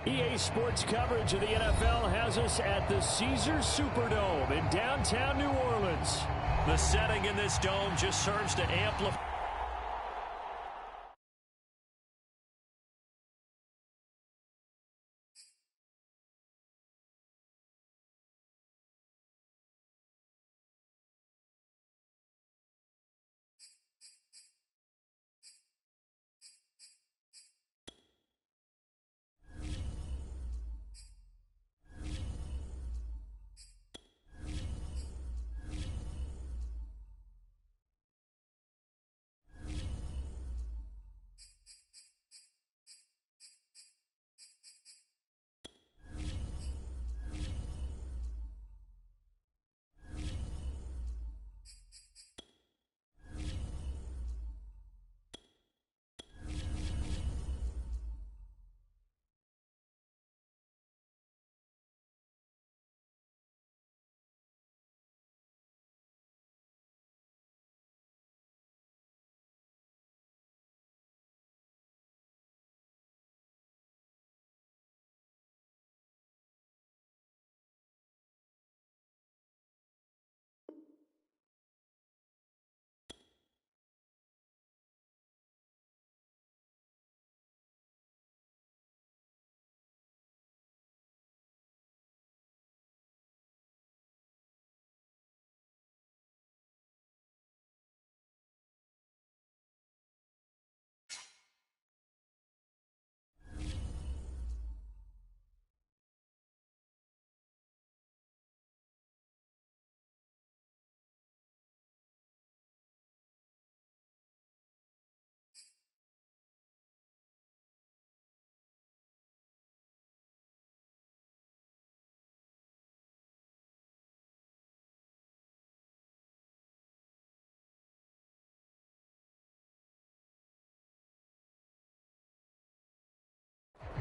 EA Sports coverage of the NFL has us at the Caesars Superdome in downtown New Orleans. The setting in this dome just serves to amplify.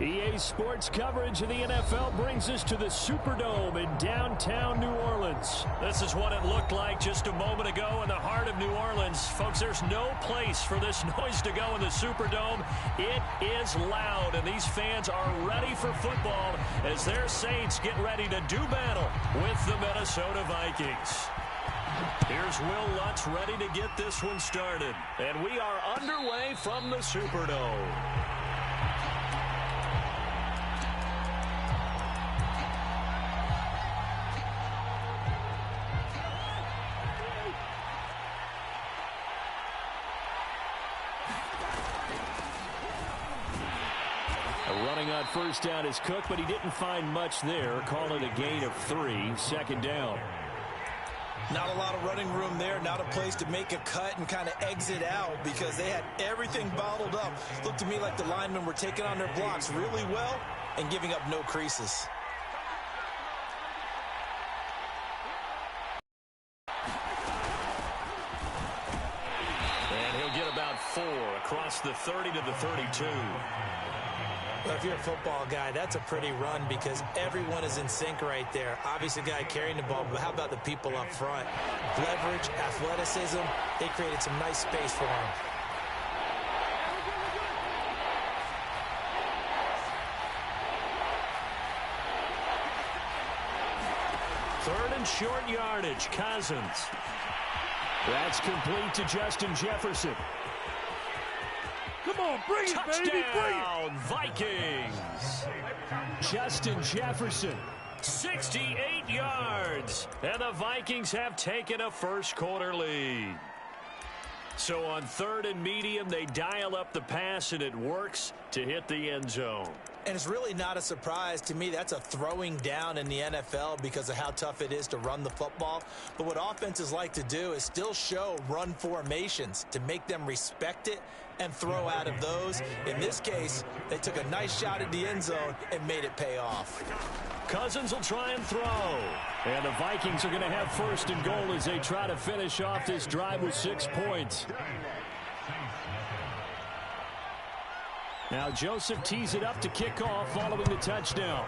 EA Sports coverage of the NFL brings us to the Superdome in downtown New Orleans. This is what it looked like just a moment ago in the heart of New Orleans. Folks, there's no place for this noise to go in the Superdome. It is loud, and these fans are ready for football as their Saints get ready to do battle with the Minnesota Vikings. Here's Will Lutz ready to get this one started. And we are underway from the Superdome. Running on first down is Cook, but he didn't find much there. Call it a gain of 3, second down. Not a lot of running room there, not a place to make a cut and kind of exit out because they had everything bottled up. Looked to me like the linemen were taking on their blocks really well and giving up no creases. And he'll get about 4 across the 30 to the 32. Well, if you're a football guy, that's a pretty run because everyone is in sync right there. Obviously, the guy carrying the ball, but how about the people up front? Leverage, athleticism, they created some nice space for him. Third and short yardage, Cousins. That's complete to Justin Jefferson. Come on, bring it, baby, bring it. Touchdown, Vikings. Justin Jefferson, 68 yards. And the Vikings have taken a first-quarter lead. So on third and medium, they dial up the pass, and it works to hit the end zone. And it's really not a surprise to me. That's a throwing down in the NFL because of how tough it is to run the football. But what offenses like to do is still show run formations to make them respect it and throw out of those. In this case, they took a nice shot at the end zone and made it pay off. Cousins will try and throw. And the Vikings are going to have first and goal as they try to finish off this drive with 6 points. Now Joseph tees it up to kick off following the touchdown.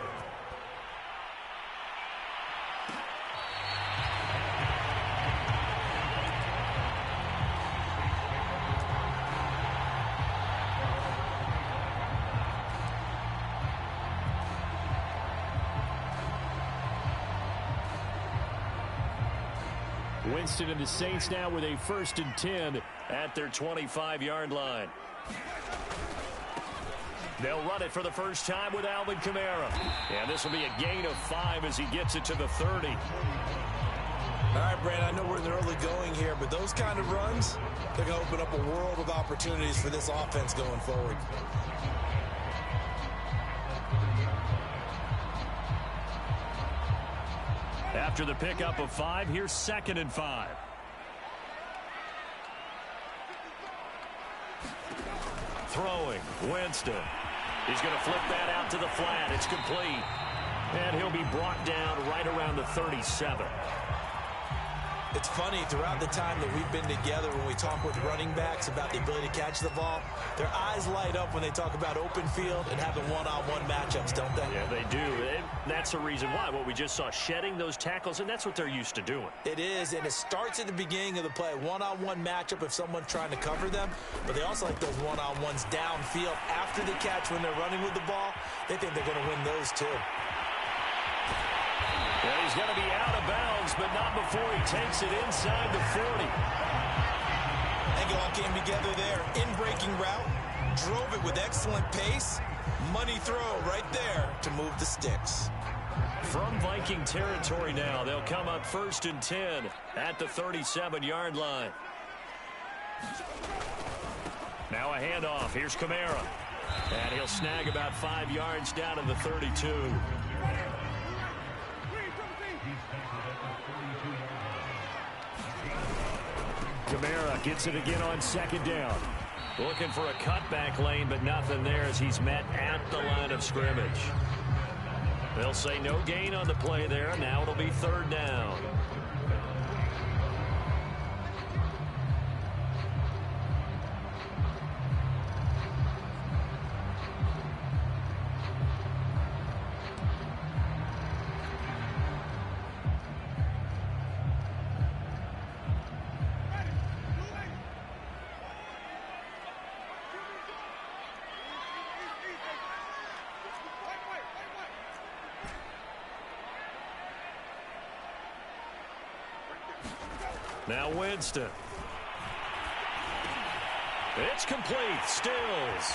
Winston and the Saints now with a 1st and 10 at their 25-yard line. They'll run it for the first time with Alvin Kamara. And this will be a gain of 5 as he gets it to the 30. All right, Brandon, I know we're in the early going here, but those kind of runs, they're going to open up a world of opportunities for this offense going forward. After the pickup of 5, here's 2nd and 5. Throwing, Winston. He's going to flip that out to the flat. It's complete. And he'll be brought down right around the 37. It's funny, throughout the time that we've been together, when we talk with running backs about the ability to catch the ball, their eyes light up when they talk about open field and having one-on-one matchups, don't they? Yeah, they do. And that's the reason why. What we just saw, shedding those tackles, and that's what they're used to doing. It is, and it starts at the beginning of the play. One-on-one matchup if someone's trying to cover them, but they also like those one-on-ones downfield after the catch when they're running with the ball. They think they're going to win those too. Well, he's going to be out of bounds, but not before he takes it inside the 40. And all came together there. In-breaking route. Drove it with excellent pace. Money throw right there to move the sticks. From Viking territory now, they'll come up 1st and 10 at the 37-yard line. Now a handoff. Here's Kamara. And he'll snag about 5 yards down to the 32. Kamara gets it again on 2nd down. Looking for a cutback lane, but nothing there as he's met at the line of scrimmage. They'll say no gain on the play there. Now it'll be 3rd down. Now Winston. It's complete. Stills.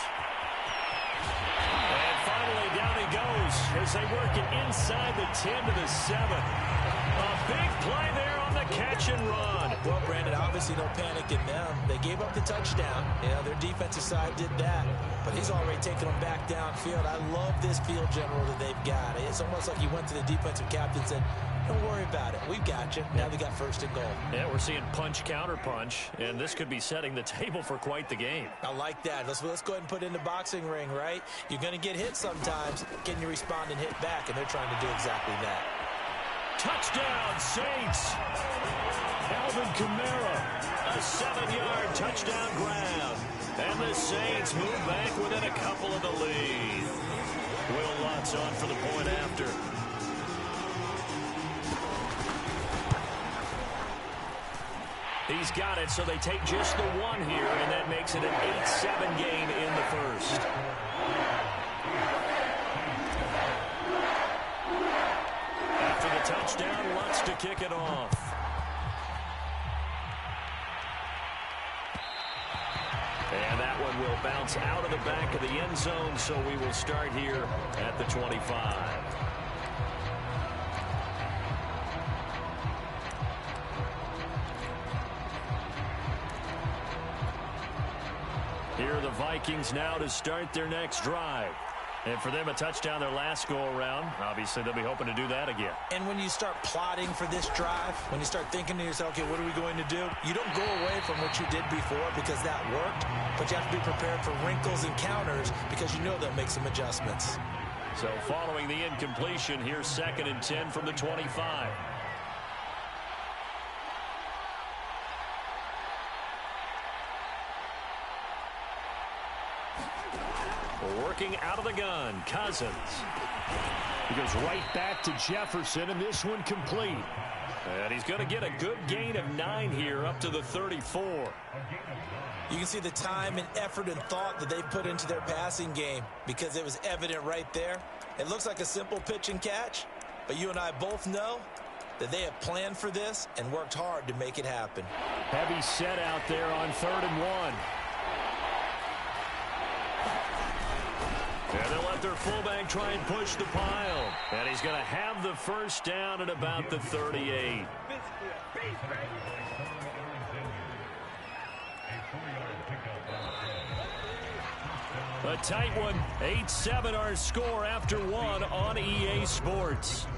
And finally down he goes as they work it inside the 10 to the 7. A big play there on the catch and run. Well, Brandon, obviously no panic in them. They gave up the touchdown. Yeah, their defensive side did that. But he's already taken them back downfield. I love this field general that they've got. It's almost like he went to the defensive captain and said, don't worry about it. We've got you. Now they got 1st and goal. Yeah, we're seeing punch, counter punch, and this could be setting the table for quite the game. I like that. Let's go ahead and put it in the boxing ring, right? You're going to get hit sometimes. Can you respond and hit back? And they're trying to do exactly that. Touchdown, Saints. Alvin Kamara, a 7-yard touchdown grab. And the Saints move back within a couple of the lead. Will Lutz on for the point after. He's got it, so they take just the 1 here, and that makes it an 8-7 game in the first. After the touchdown, Lutz to kick it off. And that one will bounce out of the back of the end zone, so we will start here at the 25. Here are the Vikings now to start their next drive. And for them, a touchdown their last go-around. Obviously, they'll be hoping to do that again. And when you start plotting for this drive, when you start thinking to yourself, okay, what are we going to do? You don't go away from what you did before because that worked, but you have to be prepared for wrinkles and counters because you know they'll make some adjustments. So following the incompletion, here's 2nd and 10 from the 25. Working out of the gun, Cousins. He goes right back to Jefferson, and this one complete. And he's going to get a good gain of 9 here up to the 34. You can see the time and effort and thought that they put into their passing game because it was evident right there. It looks like a simple pitch and catch, but you and I both know that they have planned for this and worked hard to make it happen. Heavy set out there on 3rd and 1. And they'll let their fullback try and push the pile. And he's going to have the first down at about the 38. A tight one. 8-7 our score after 1 on EA Sports.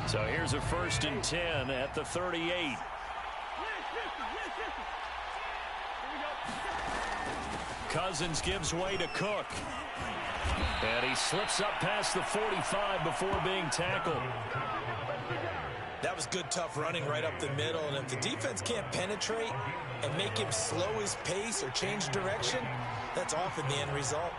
So here's a 1st and 10 at the 38. Cousins gives way to Cook. And he slips up past the 45 before being tackled. That was good, tough running right up the middle. And if the defense can't penetrate and make him slow his pace or change direction, that's often the end result.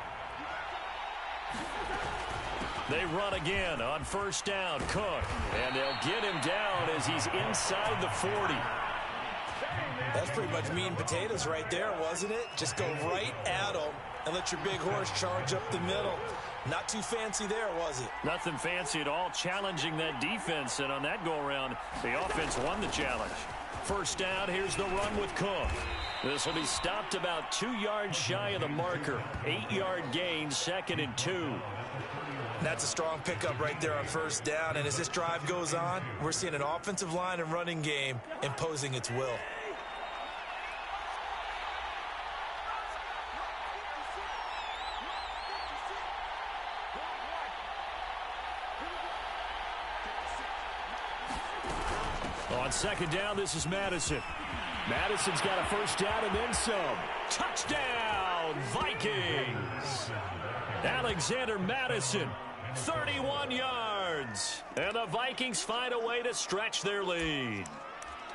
They run again on 1st down. Cook. And they'll get him down as he's inside the 40. That's pretty much meat and potatoes right there, wasn't it? Just go right at him and let your big horse charge up the middle. Not too fancy there, was it? Nothing fancy at all, challenging that defense. And on that go-around, the offense won the challenge. 1st down, here's the run with Cook. This will be stopped about 2 yards shy of the marker. 8-yard gain, 2nd and 2. That's a strong pickup right there on 1st down. And as this drive goes on, we're seeing an offensive line and running game imposing its will. On 2nd down, this is Madison. Madison's got a 1st down and then some. Touchdown, Vikings! Alexander Madison, 31 yards. And the Vikings find a way to stretch their lead.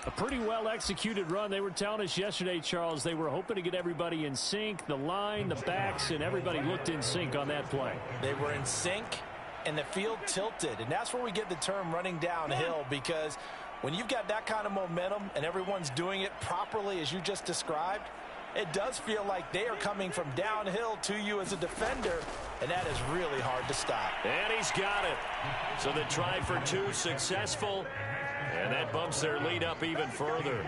A pretty well-executed run. They were telling us yesterday, Charles, they were hoping to get everybody in sync. The line, the backs, and everybody looked in sync on that play. They were in sync, and the field tilted. And that's where we get the term running downhill, because when you've got that kind of momentum and everyone's doing it properly as you just described, it does feel like they are coming from downhill to you as a defender, and that is really hard to stop. And he's got it. So the try for 2 successful, and that bumps their lead up even further.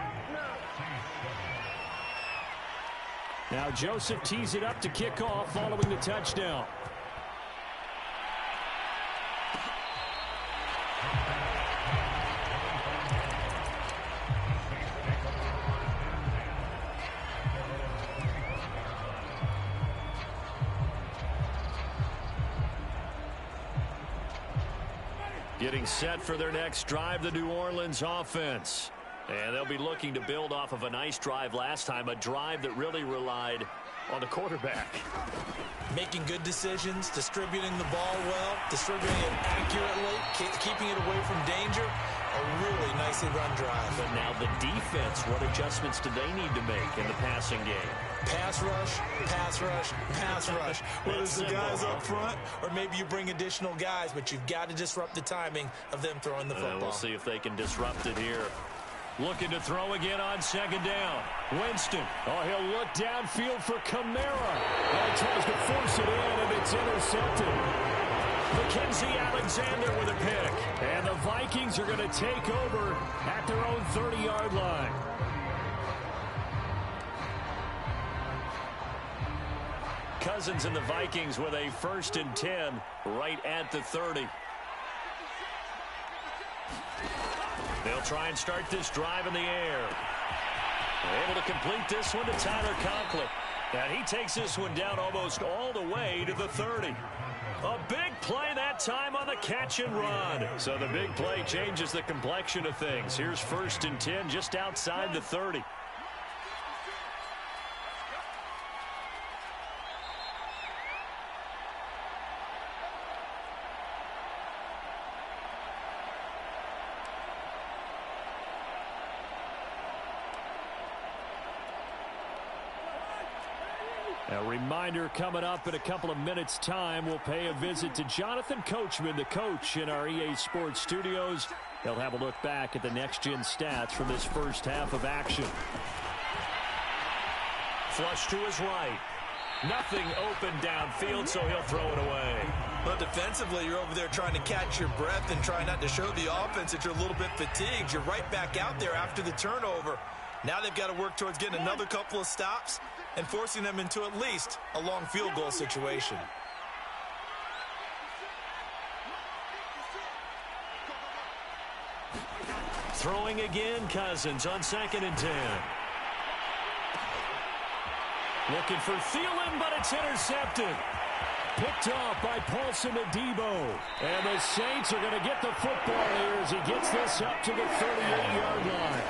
Now Joseph tees it up to kick off following the touchdown. Getting set for their next drive, the New Orleans offense. And they'll be looking to build off of a nice drive last time, a drive that really relied on the quarterback. Making good decisions, distributing the ball well, distributing it accurately, keeping it away from danger. A really nicely run drive. But now the defense, what adjustments do they need to make in the passing game? Pass rush, pass rush, pass rush. Whether it's the guys up front or maybe you bring additional guys, but you've got to disrupt the timing of them throwing the football. We'll see if they can disrupt it here. Looking to throw again on 2nd down. Winston. Oh, he'll look downfield for Kamara. And he tries to force it in, and it's intercepted. Mackenzie Alexander with a pick. And the Vikings are going to take over at their own 30-yard line. Cousins and the Vikings with a 1st and 10 right at the 30. They'll try and start this drive in the air. Able to complete this one to Tyler Conklin. And he takes this one down almost all the way to the 30. A big play that time on the catch and run. So the big play changes the complexion of things. Here's 1st and 10 just outside the 30. A reminder reminder, coming up in a couple of minutes' time, we'll pay a visit to Jonathan Coachman, the coach in our EA Sports studios. He'll have a look back at the next-gen stats from this first half of action. Flush to his right. Nothing open downfield, so he'll throw it away. But defensively, you're over there trying to catch your breath and try not to show the offense that you're a little bit fatigued. You're right back out there after the turnover. Now they've got to work towards getting another couple of stops and forcing them into at least a long field goal situation. Throwing again, Cousins on 2nd and 10. Looking for Thielen, but it's intercepted. Picked off by Paulson Adebo. And the Saints are going to get the football here as he gets this up to the 38-yard line.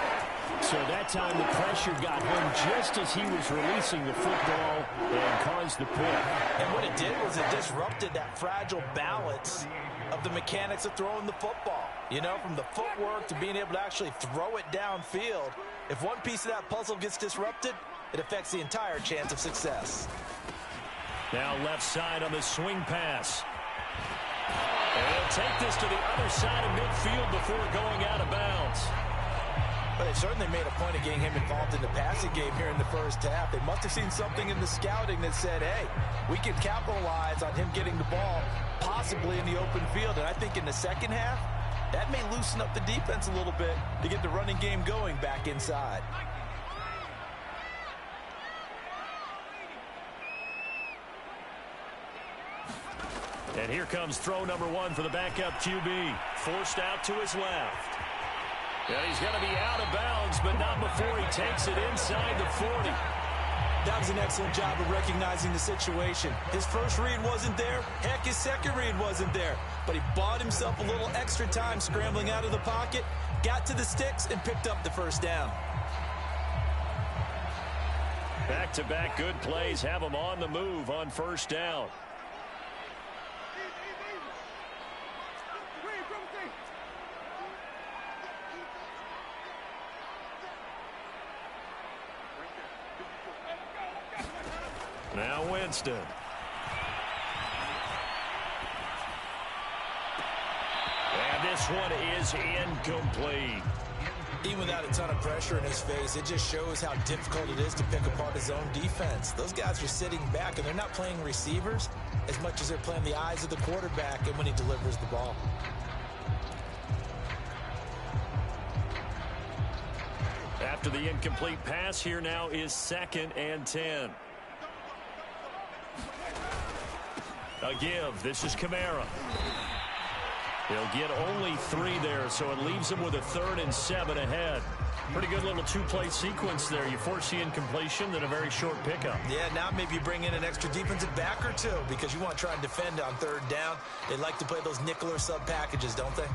So that time the pressure got home just as he was releasing the football and caused the pick. And what it did was it disrupted that fragile balance of the mechanics of throwing the football. You know, from the footwork to being able to actually throw it downfield. If one piece of that puzzle gets disrupted, it affects the entire chance of success. Now left side on the swing pass. And he'll take this to the other side of midfield before going out of bounds. But they certainly made a point of getting him involved in the passing game here in the first half. They must have seen something in the scouting that said, hey, we can capitalize on him getting the ball possibly in the open field. And I think in the second half, that may loosen up the defense a little bit to get the running game going back inside. And here comes throw number 1 for the backup QB. Forced out to his left. And he's going to be out of bounds, but not before he takes it inside the 40. That was an excellent job of recognizing the situation. His first read wasn't there. Heck, his second read wasn't there. But he bought himself a little extra time scrambling out of the pocket, got to the sticks, and picked up the first down. Back-to-back good plays have him on the move on first down. Now Winston. And this one is incomplete. Even without a ton of pressure in his face, it just shows how difficult it is to pick apart his own defense. Those guys are sitting back, and they're not playing receivers as much as they're playing the eyes of the quarterback and when he delivers the ball. After the incomplete pass, here now is 2nd and 10. A give. This is Kamara. He'll get only 3 there, so it leaves him with a 3rd and 7 ahead. Pretty good little 2-play sequence there. You force the incompletion, then a very short pickup. Yeah, now maybe you bring in an extra defensive back or two because you want to try and defend on 3rd down. They like to play those nickel or sub packages, don't they?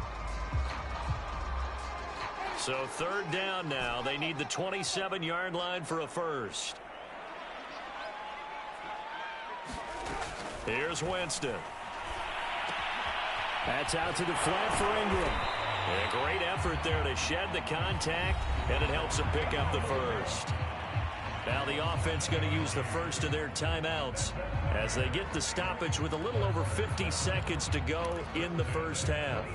So 3rd down now. They need the 27-yard line for a first. Here's Winston. That's out to the flat for Ingram. And a great effort there to shed the contact, and it helps him pick up the first. Now the offense going to use the first of their timeouts as they get the stoppage with a little over 50 seconds to go in the first half.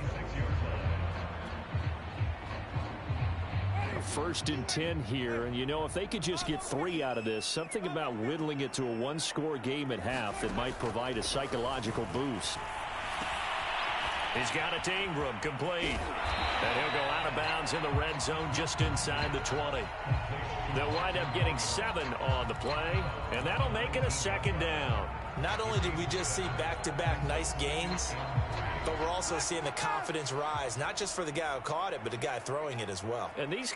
1st and 10 here, and you know, if they could just get 3 out of this, something about whittling it to a 1-score game at half that might provide a psychological boost. He's got it to Ingram, complete. And he'll go out of bounds in the red zone just inside the 20. They'll wind up getting 7 on the play, and that'll make it a 2nd down. Not only did we just see back-to-back nice gains, but we're also seeing the confidence rise, not just for the guy who caught it, but the guy throwing it as well. And these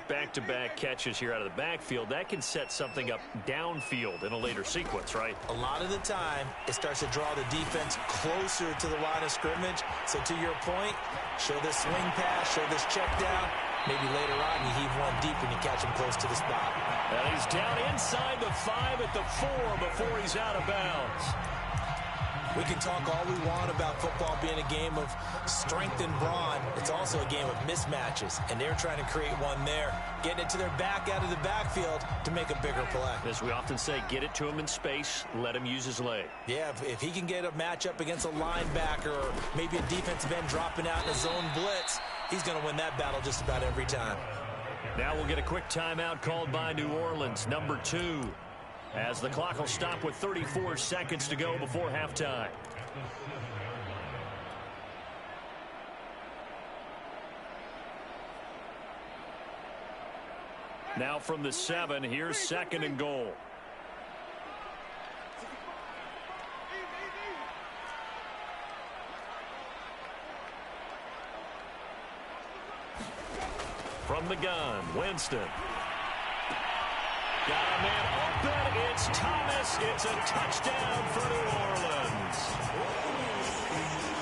back-to-back catches here out of the backfield, that can set something up downfield in a later sequence, right? A lot of the time, it starts to draw the defense closer to the line of scrimmage. So to your point, show this swing pass, show this check down. Maybe later on you heave one deep and you catch him close to the spot. And he's down inside the 5 at the 4 before he's out of bounds. We can talk all we want about football being a game of strength and brawn. It's also a game of mismatches, and they're trying to create one there, getting it to their back out of the backfield to make a bigger play. As we often say, get it to him in space, let him use his leg. Yeah, if he can get a matchup against a linebacker or maybe a defensive end dropping out in a zone blitz, he's going to win that battle just about every time. Now we'll get a quick timeout called by New Orleans, number 2. As the clock will stop with 34 seconds to go before halftime. Now from the 7, here's 2nd and goal. From the gun, Winston. Got a man open. It's Thomas. It's a touchdown for New Orleans.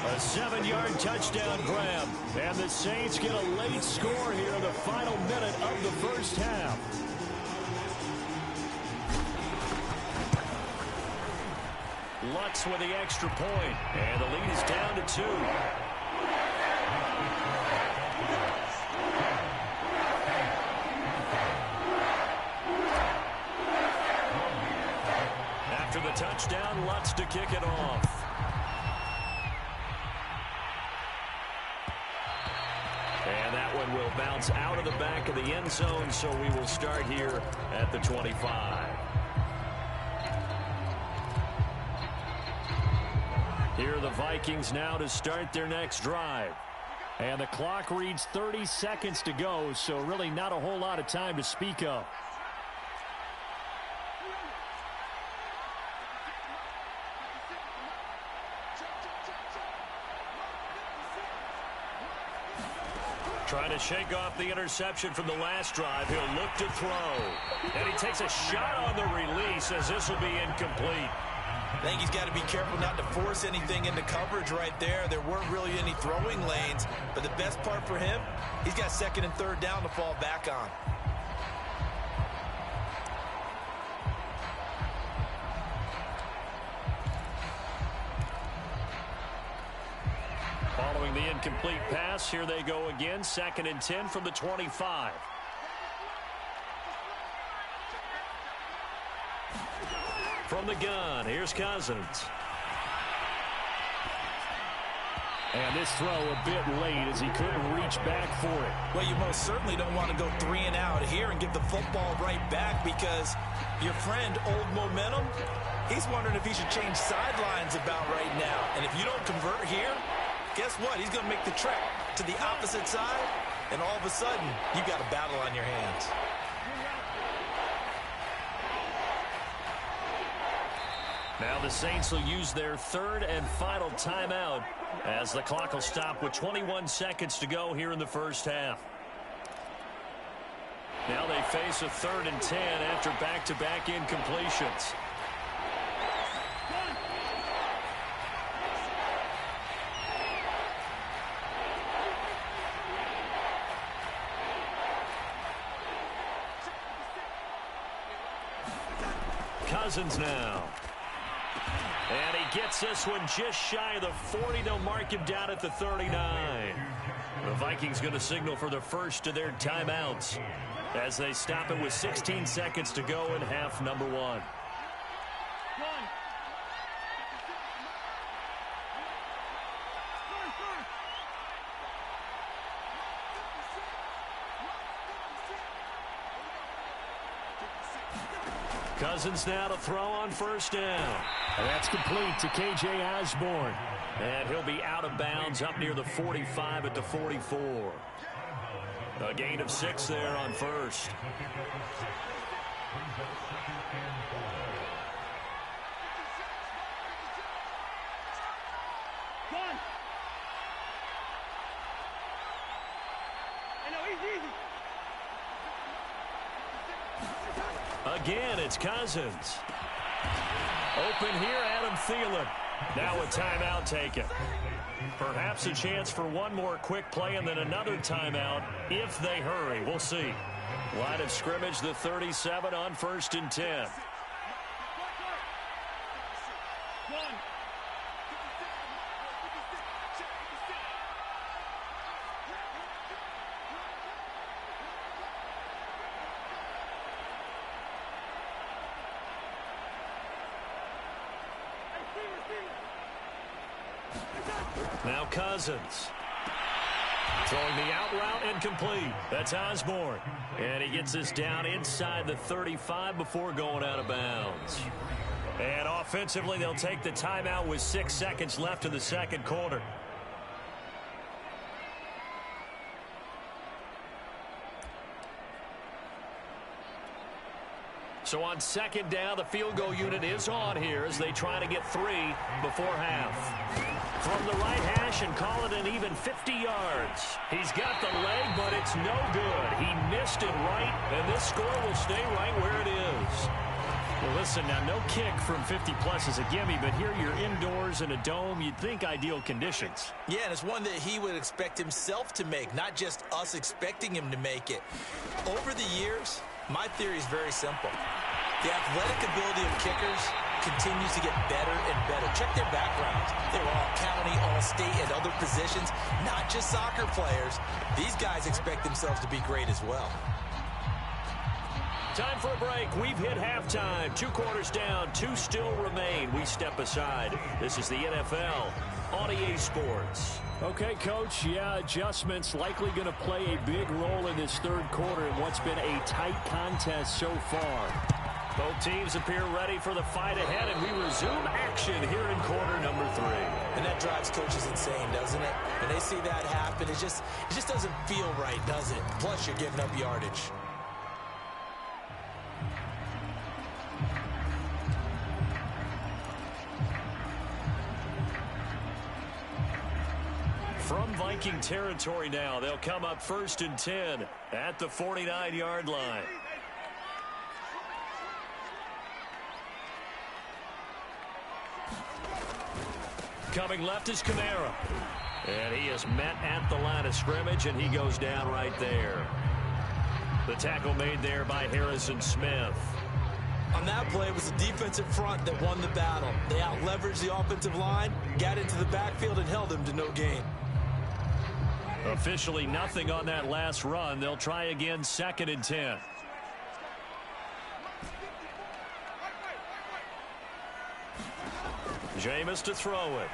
A 7-yard touchdown grab. And the Saints get a late score here in the final minute of the first half. Lutz with the extra point. And the lead is down to 2. After the touchdown, Lutz to kick it off. And that one will bounce out of the back of the end zone, so we will start here at the 25. Here are the Vikings now to start their next drive. And the clock reads 30 seconds to go, so really not a whole lot of time to speak of. Trying to shake off the interception from the last drive. He'll look to throw. And he takes a shot on the release as this will be incomplete. I think he's got to be careful not to force anything into coverage right there. There weren't really any throwing lanes. But the best part for him, he's got 2nd and 3rd down to fall back on. Following the incomplete pass, here they go again. 2nd and 10 from the 25. From the gun, here's Cousins. And this throw a bit late as he couldn't reach back for it. Well, you most certainly don't want to go 3 and out here and give the football right back because your friend, Old Momentum, he's wondering if he should change sidelines about right now. And if you don't convert here, guess what? He's going to make the trek to the opposite side, and all of a sudden, you've got a battle on your hands. Now the Saints will use their 3rd and final timeout as the clock will stop with 21 seconds to go here in the first half. Now they face a 3rd and 10 after back-to-back incompletions. Cousins now. And he gets this one just shy of the 40. They'll mark him down at the 39. The Vikings going to signal for the first of their timeouts as they stop it with 16 seconds to go in half number 1. Cousins now to throw on 1st down. And that's complete to K.J. Osborne. And he'll be out of bounds up near the 45 at the 44. A gain of 6 there on 1st. Again, it's Cousins. Open here, Adam Thielen. Now a timeout taken. Perhaps a chance for one more quick play and then another timeout if they hurry. We'll see. Line of scrimmage, the 37 on 1st and 10. Now Cousins. Throwing the out route and complete. That's Osborne. And he gets us down inside the 35 before going out of bounds. And offensively, they'll take the timeout with 6 seconds left in the second quarter. So on second down, the field goal unit is on here as they try to get 3 before half. From the right hash and call it an even 50 yards. He's got the leg, but it's no good. He missed it right, and this score will stay right where it is. Well, listen, now no kick from 50-plus is a gimme, but here you're indoors in a dome. You'd think ideal conditions. Yeah, and it's one that he would expect himself to make, not just us expecting him to make it. Over the years, my theory is very simple. The athletic ability of kickers continues to get better and better. Check their backgrounds. They were all county, all state, and other positions, not just soccer players. These guys expect themselves to be great as well. Time for a break. We've hit halftime. 2 quarters down, 2 still remain. We step aside. This is the NFL on EA Sports. Okay, Coach, yeah, adjustments likely going to play a big role in this third quarter in what's been a tight contest so far. Both teams appear ready for the fight ahead, and we resume action here in quarter number 3. And that drives coaches insane, doesn't it? When they see that happen, it just doesn't feel right, does it? Plus, you're giving up yardage. From Viking territory now, they'll come up 1st and 10 at the 49-yard line. Coming left is Kamara. And he is met at the line of scrimmage, and he goes down right there. The tackle made there by Harrison Smith. On that play, it was the defensive front that won the battle. They out-leveraged the offensive line, got into the backfield, and held him to no gain. Officially nothing on that last run. They'll try again 2nd and 10. Jameis to throw it.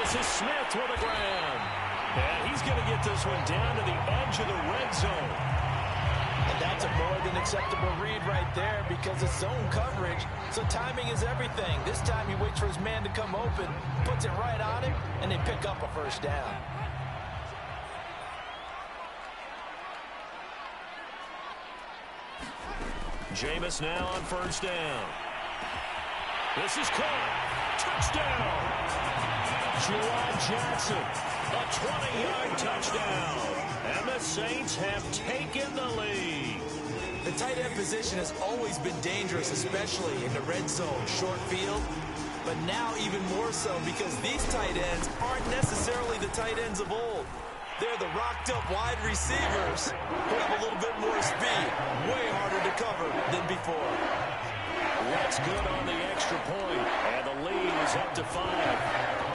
This is Smith with a grab. And he's going to get this one down to the edge of the red zone. And that's a more than acceptable read right there because it's zone coverage, so timing is everything. This time he waits for his man to come open, puts it right on him, and they pick up a first down. Jameis now on 1st down. This is caught. Touchdown. Juwan Johnson, a 20-yard touchdown. And the Saints have taken the lead. The tight end position has always been dangerous, especially in the red zone, short field. But now even more so because these tight ends aren't necessarily the tight ends of old. They're the rocked-up wide receivers who have a little bit more speed. Way harder to cover than before. That's good on the extra point. And the lead is up to 5.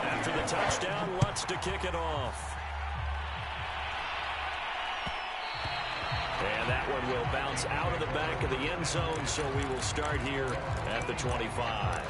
After the touchdown, Lutz to kick it off. And that one will bounce out of the back of the end zone, so we will start here at the 25.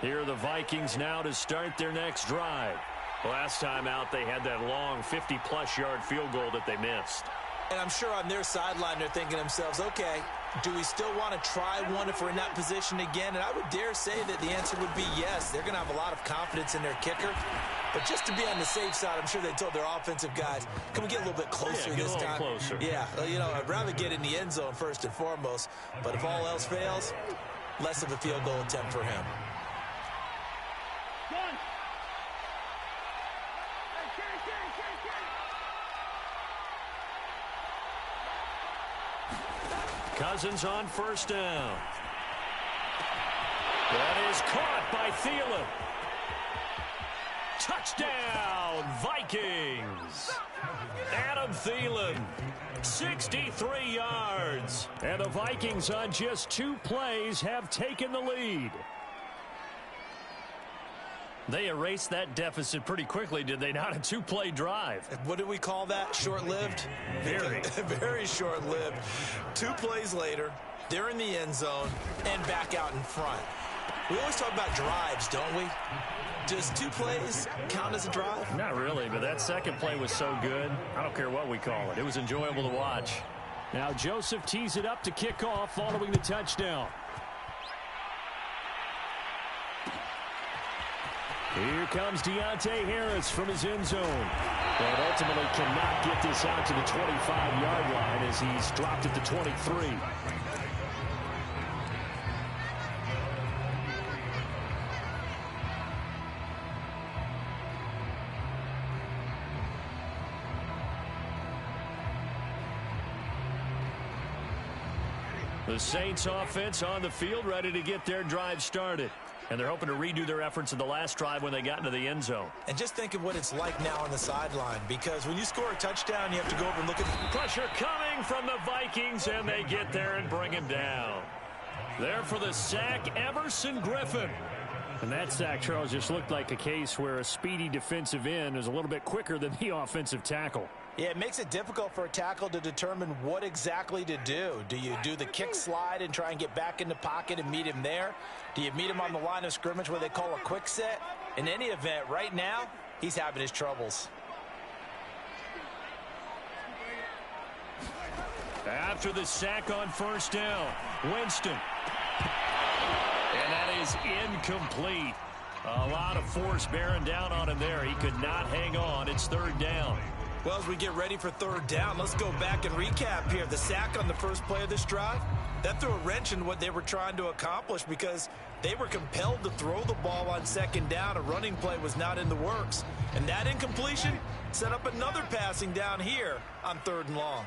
Here are the Vikings now to start their next drive. Last time out, they had that long 50-plus yard field goal that they missed. And I'm sure on their sideline, they're thinking to themselves, okay, do we still want to try one if we're in that position again? And I would dare say that the answer would be yes. They're going to have a lot of confidence in their kicker. But just to be on the safe side, I'm sure they told their offensive guys, can we get a little bit closer this time? Closer. Yeah, you know, I'd rather get in the end zone first and foremost. But if all else fails, less of a field goal attempt for him. Cousins on 1st down. That is caught by Thielen. Touchdown, Vikings. Adam Thielen, 63 yards. And the Vikings on just 2 plays have taken the lead. They erased that deficit pretty quickly, did they not? A two-play drive. What do we call that? Short-lived? Very. Very short-lived. 2 plays later, they're in the end zone and back out in front. We always talk about drives, don't we? Does 2 plays count as a drive? Not really, but that second play was so good. I don't care what we call it. It was enjoyable to watch. Now Joseph tees it up to kick off following the touchdown. Here comes Deontay Harris from his end zone. But ultimately cannot get this out to the 25-yard line as he's dropped at the 23. The Saints offense on the field, ready to get their drive started. And they're hoping to redo their efforts in the last drive when they got into the end zone. And just think of what it's like now on the sideline, because when you score a touchdown, you have to go over and look at the pressure coming from the Vikings, and they get there and bring him down. There for the sack, Everson Griffin. And that sack, Charles, just looked like a case where a speedy defensive end is a little bit quicker than the offensive tackle. Yeah, it makes it difficult for a tackle to determine what exactly to do. Do you do the kick slide and try and get back in the pocket and meet him there? Do you meet him on the line of scrimmage where they call a quick set? In any event, right now, he's having his troubles. After the sack on first down, Winston. And that is incomplete. A lot of force bearing down on him there. He could not hang on. It's third down. Well, as we get ready for third down, let's go back and recap here. The sack on the first play of this drive, that threw a wrench in what they were trying to accomplish because they were compelled to throw the ball on second down. A running play was not in the works. And that incompletion set up another passing down here on third and long.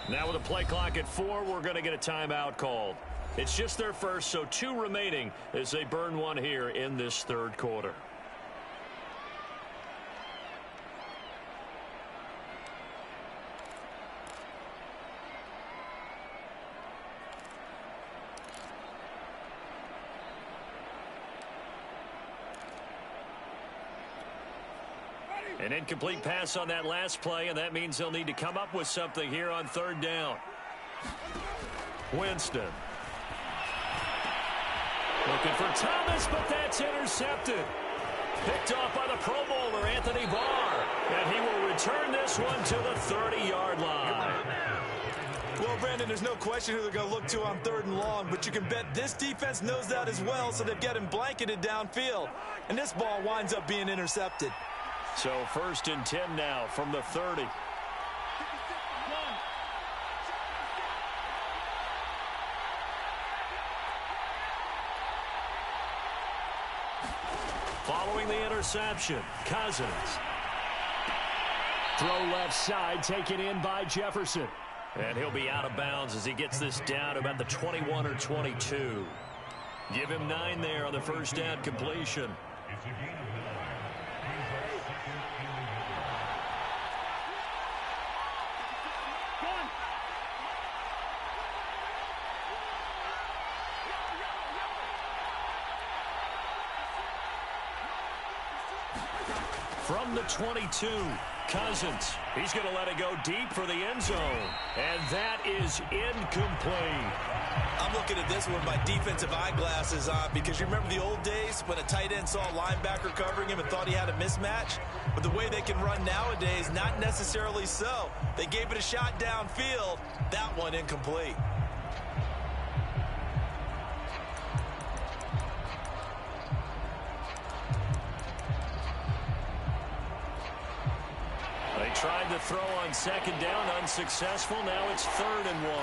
Now with a play clock at 4, we're going to get a timeout called. It's just their first, so 2 remaining as they burn one here in this third quarter. An incomplete pass on that last play, and that means they'll need to come up with something here on third down. Winston. Looking for Thomas, but that's intercepted. Picked off by the Pro Bowler, Anthony Barr. And he will return this one to the 30-yard line. Well, Brandon, there's no question who they're going to look to on third and long, but you can bet this defense knows that as well, so they've got him blanketed downfield. And this ball winds up being intercepted. So 1st and 10 now from the 30. Following the interception, Cousins. Throw left side, taken in by Jefferson. And he'll be out of bounds as he gets this down to about the 21 or 22. Give him 9 there on the first down completion. From the 22, Cousins. He's going to let it go deep for the end zone. And that is incomplete. I'm looking at this one with my defensive eyeglasses on because you remember the old days when a tight end saw a linebacker covering him and thought he had a mismatch? But the way they can run nowadays, not necessarily so. They gave it a shot downfield. That one incomplete. They tried to throw on second down, unsuccessful. Now it's 3rd and 1.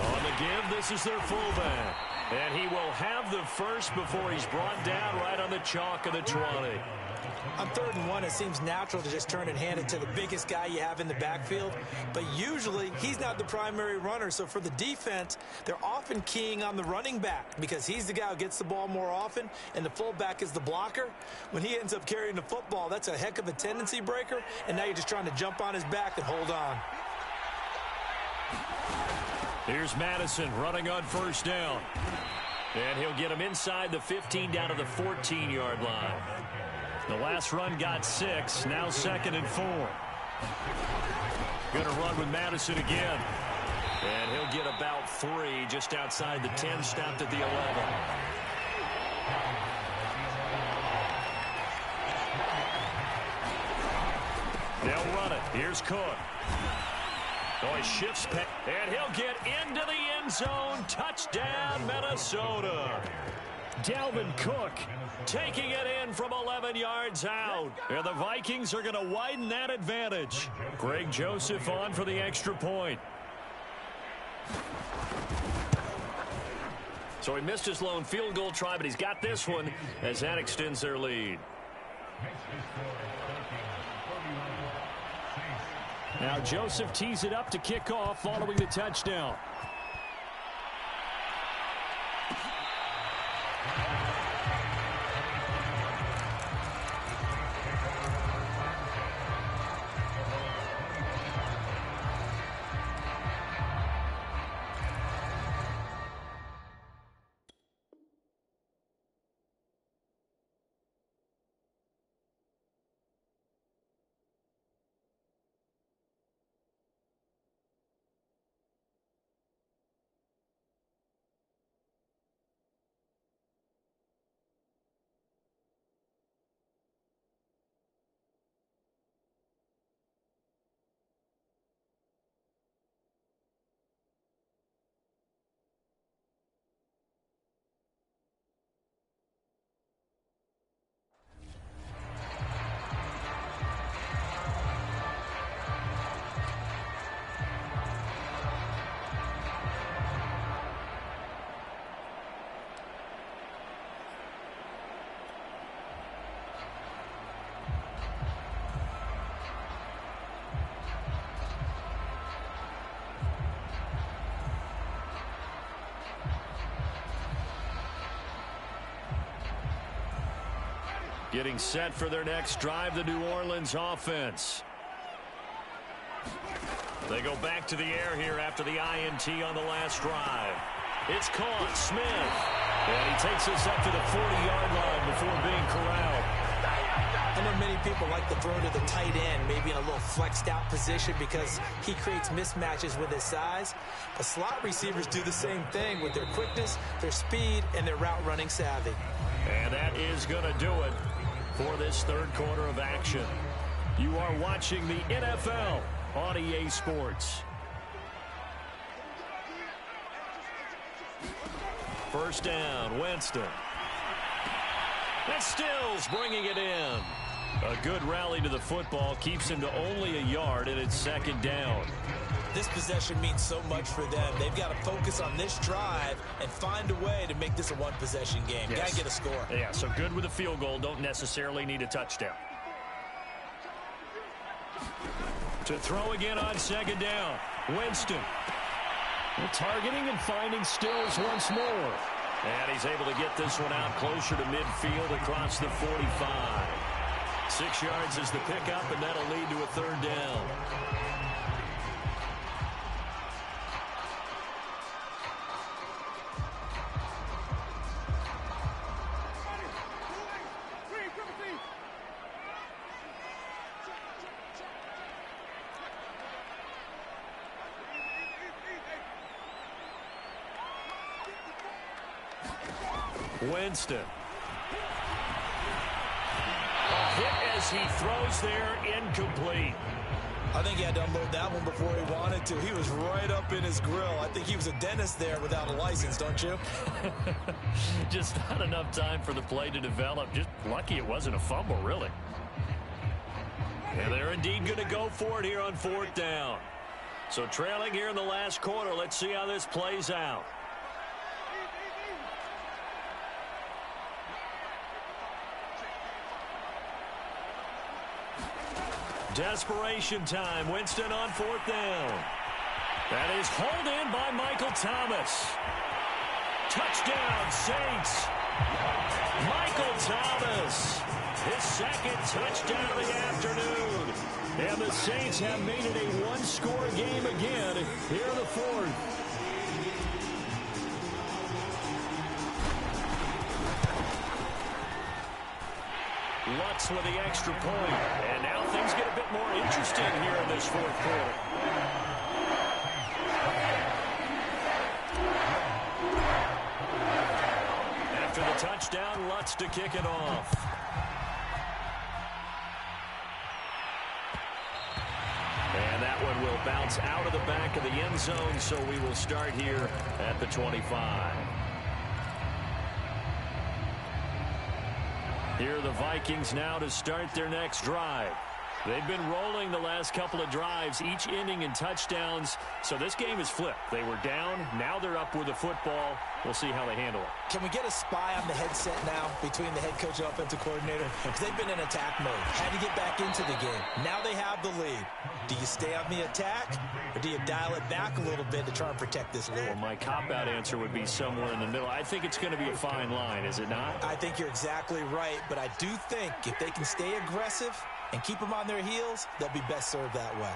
On the give, this is their fullback. And he will have the first before he's brought down right on the chalk of the 20. On 3rd and 1, it seems natural to just turn and hand it to the biggest guy you have in the backfield. But usually, he's not the primary runner. So for the defense, they're often keying on the running back because he's the guy who gets the ball more often, and the fullback is the blocker. When he ends up carrying the football, that's a heck of a tendency breaker, and now you're just trying to jump on his back and hold on. Here's Madison running on 1st down. And he'll get him inside the 15 down to the 14-yard line. The last run got 6, now 2nd and 4. Going to run with Madison again. And he'll get about 3 just outside the 10, stopped at the 11. They'll run it. Here's Cook. Oh, he shifts, and he'll get into the end zone. Touchdown, Minnesota. Dalvin Cook taking it in from 11 yards out. And the Vikings are going to widen that advantage. Greg Joseph on for the extra point. So he missed his lone field goal try, but he's got this one as that extends their lead. Now Joseph tees it up to kick off following the touchdown. Getting set for their next drive, the New Orleans offense. They go back to the air here after the INT on the last drive. It's caught. Smith. And he takes us up to the 40-yard line before being corralled. I know many people like to throw to the tight end, maybe in a little flexed out position because he creates mismatches with his size. But slot receivers do the same thing with their quickness, their speed, and their route running savvy. And that is going to do it for this 3rd quarter of action. You are watching the NFL on EA Sports. 1st down, Winston. And Stills bringing it in. A good rally to the football keeps him to only a yard, and it's 2nd down. This possession means so much for them. They've got to focus on this drive and find a way to make this a one-possession game. Yes. Got to get a score. Yeah, so good with a field goal. Don't necessarily need a touchdown. To throw again on 2nd down. Winston. Targeting and finding Stills once more. And he's able to get this one out closer to midfield across the 45. 6 yards is the pickup, and that'll lead to a 3rd down. Winston. A hit as he throws there, incomplete. I think he had to unload that one before he wanted to. He was right up in his grill. I think he was a dentist there without a license, don't you? Just not enough time for the play to develop. Just lucky it wasn't a fumble, really. And they're indeed going to go for it here on 4th down. So trailing here in the last quarter, let's see how this plays out. Desperation time. Winston on 4th down. That is hauled in by Michael Thomas. Touchdown, Saints. Michael Thomas. His 2nd touchdown of the afternoon. And the Saints have made it a one-score game again here in the 4th. Lutz with the extra point. And now things get a bit more interesting here in this 4th quarter. After the touchdown, Lutz to kick it off. And that one will bounce out of the back of the end zone, so we will start here at the 25. Here are the Vikings now to start their next drive. They've been rolling the last couple of drives, each ending in touchdowns. So this game is flipped. They were down. Now they're up with the football. We'll see how they handle it. Can we get a spy on the headset now between the head coach and offensive coordinator? Because they've been in attack mode. Had to get back into the game. Now they have the lead. Do you stay on the attack, or do you dial it back a little bit to try and protect this lead? Well, my cop-out answer would be somewhere in the middle. I think it's going to be a fine line, is it not? I think you're exactly right, but I do think if they can stay aggressive and keep them on their heels, they'll be best served that way.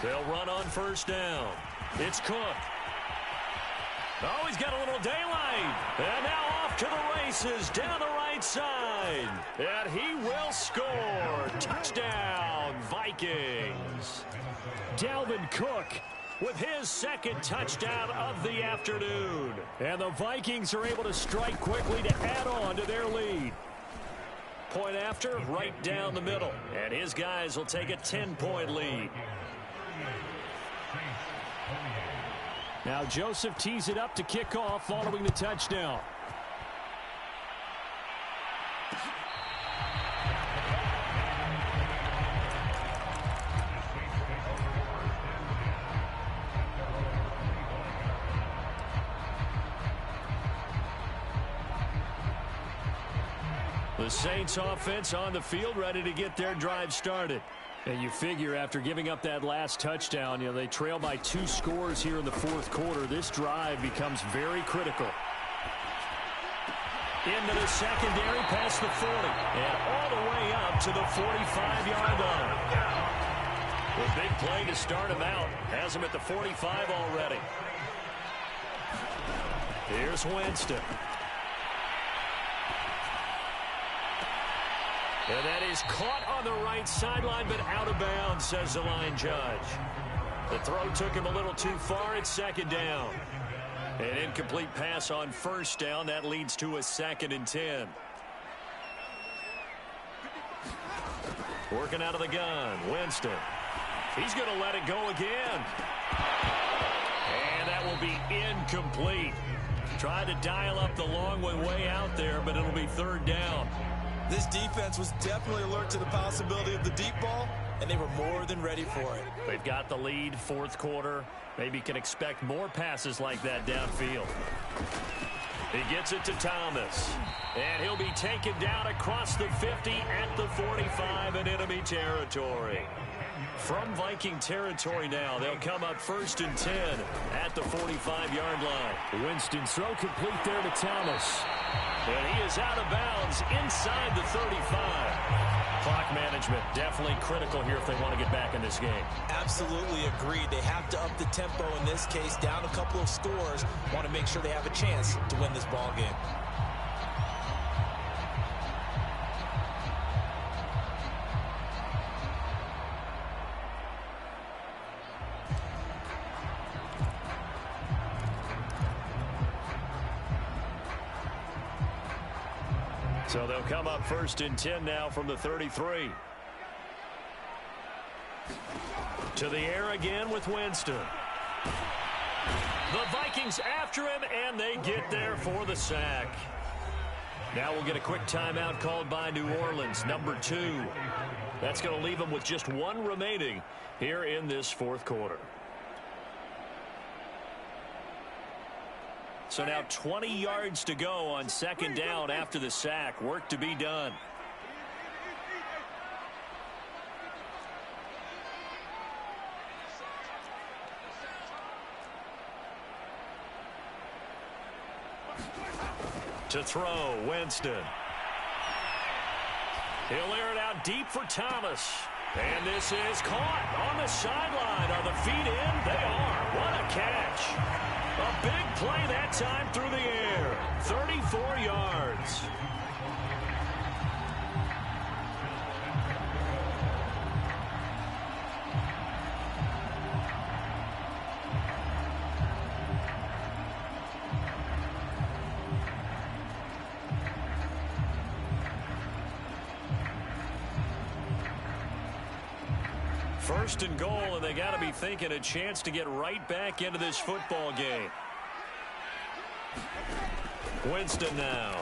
They'll run on 1st down. It's Cook. Oh, he's got a little daylight. And now off to the races down the right side. And he will score. Touchdown, Vikings. Dalvin Cook with his 2nd touchdown of the afternoon. And the Vikings are able to strike quickly to add on to their lead. Point after, right down the middle. And his guys will take a 10-point lead. Now Joseph tees it up to kick off following the touchdown. The Saints offense on the field, ready to get their drive started. And you figure after giving up that last touchdown, they trail by 2 scores here in the 4th quarter. This drive becomes very critical. Into the secondary, past the 40, and all the way up to the 45-yard line. A big play to start him out. Has him at the 45 already. Here's Winston. And that is caught on the right sideline, but out of bounds, says the line judge. The throw took him a little too far. It's 2nd down. An incomplete pass on 1st down. That leads to a 2nd and 10. Working out of the gun, Winston. He's going to let it go again. And that will be incomplete. Tried to dial up the long one way out there, but it'll be 3rd down. This defense was definitely alert to the possibility of the deep ball, and they were more than ready for it. They've got the lead, 4th quarter. Maybe can expect more passes like that downfield. He gets it to Thomas. And he'll be taken down across the 50 at the 45 in enemy territory. From Viking territory now, they'll come up 1st and 10 at the 45-yard line. Winston's throw complete there to Thomas. And he is out of bounds inside the 35. Clock management definitely critical here if they want to get back in this game. Absolutely agreed. They have to up the tempo in this case, down a couple of scores. Want to make sure they have a chance to win this ball game. So they'll come up 1st and 10 now from the 33. To the air again with Winston. The Vikings after him, and they get there for the sack. Now we'll get a quick timeout called by New Orleans, number 2. That's going to leave them with just 1 remaining here in this 4th quarter. So now 20 yards to go on 2nd down after the sack. Work to be done. To throw, Winston. He'll air it out deep for Thomas. And this is caught on the sideline. Are the feet in? They are. What a catch. A big play that time through the air. 34 yards. First and goal, and they got to be thinking a chance to get right back into this football game. Winston now.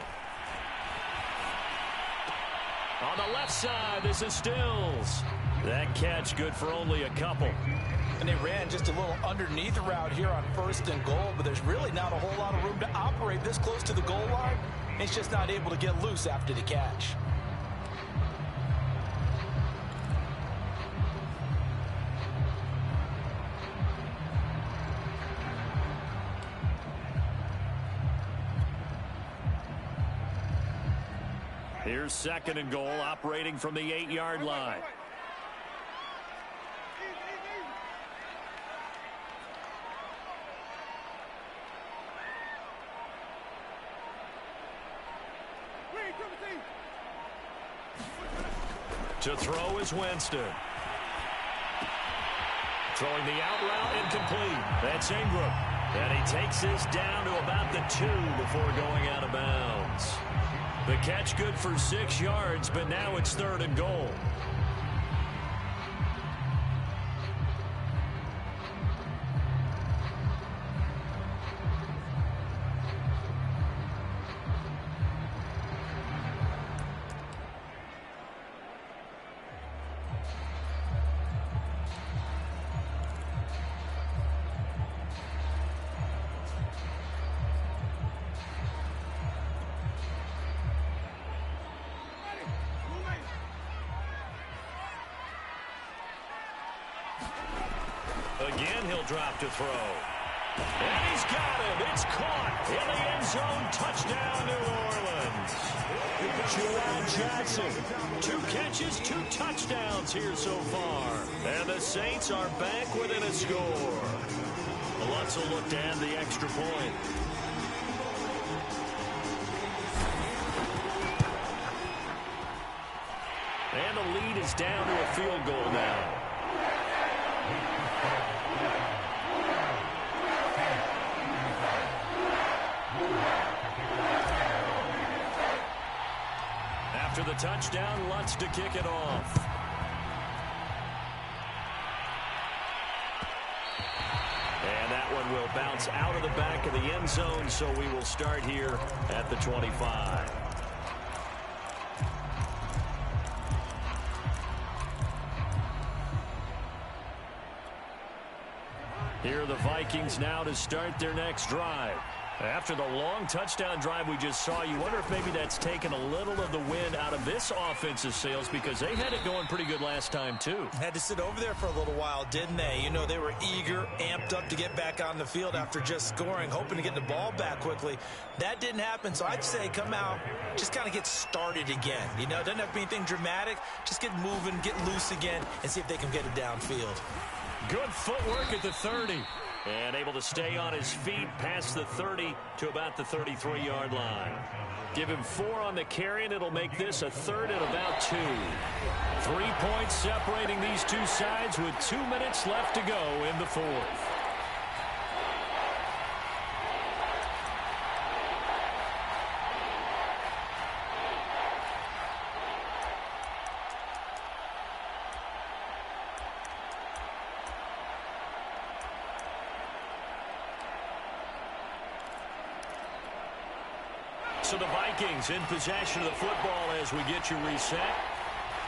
On the left side, this is Stills. That catch good for only a couple. And they ran just a little underneath the route here on first and goal, but there's really not a whole lot of room to operate this close to the goal line. It's just not able to get loose after the catch. Here's second and goal, operating from the 8-yard line. To throw is Winston. Throwing the out route, incomplete. That's Ingram. And he takes this down to about the 2 before going out of bounds. The catch good for 6 yards, but now it's third and goal. Again, he'll drop to throw. And he's got it. It's caught in the end zone. Touchdown, New Orleans. Juwan Johnson. 2 catches, 2 touchdowns here so far. And the Saints are back within a score. The Lutz will look to add the extra point. And the lead is down to a field goal now. After the touchdown, Lutz to kick it off. And that one will bounce out of the back of the end zone, so we will start here at the 25. Here are the Vikings now to start their next drive. After the long touchdown drive we just saw, you wonder if maybe that's taken a little of the wind out of this offensive sails, because they had it going pretty good last time, too. Had to sit over there for a little while, didn't they? You know, they were eager, amped up to get back on the field after just scoring, hoping to get the ball back quickly. That didn't happen, so I'd say come out, just kind of get started again. You know, it doesn't have to be anything dramatic. Just get moving, get loose again, and see if they can get it downfield. Good footwork at the 30. And able to stay on his feet past the 30 to about the 33-yard line. Give him 4 on the carry, and it'll make this a third and about 2. 3 points separating these two sides with 2 minutes left to go in the fourth. So the Vikings in possession of the football as we get you reset.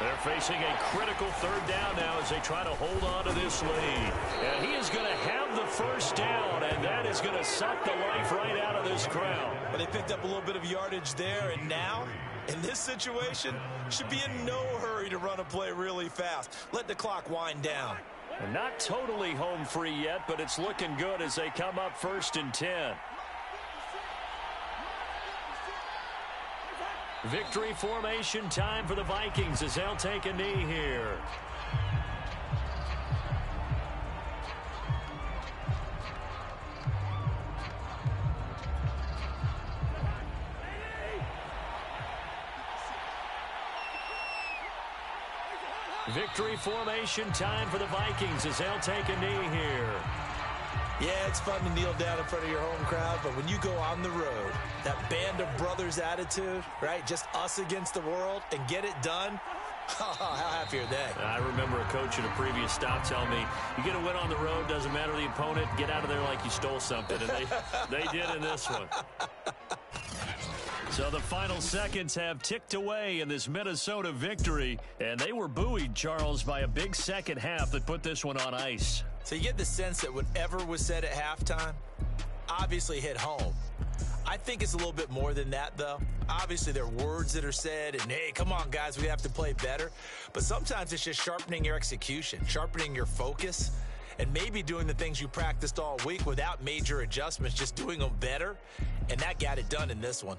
They're facing a critical third down now as they try to hold on to this lead. And he is going to have the first down, and that is going to suck the life right out of this crowd. But they picked up a little bit of yardage there, and now, in this situation, should be in no hurry to run a play really fast. Let the clock wind down. And not totally home free yet, but it's looking good as they come up 1st and 10. Victory formation time for the Vikings as they'll take a knee here. Victory formation time for the Vikings as they'll take a knee here. Yeah, it's fun to kneel down in front of your home crowd, but when you go on the road, that band of brothers attitude, right? Just us against the world and get it done. How happy are they? I remember a coach at a previous stop telling me, you get a win on the road, doesn't matter the opponent, get out of there like you stole something. And they did in this one. So the final seconds have ticked away in this Minnesota victory, and they were buoyed, Charles, by a big second half that put this one on ice. So you get the sense that whatever was said at halftime obviously hit home. I think it's a little bit more than that, though. Obviously, there are words that are said, and, hey, come on, guys, we have to play better. But sometimes it's just sharpening your execution, sharpening your focus, and maybe doing the things you practiced all week without major adjustments, just doing them better. And that got it done in this one.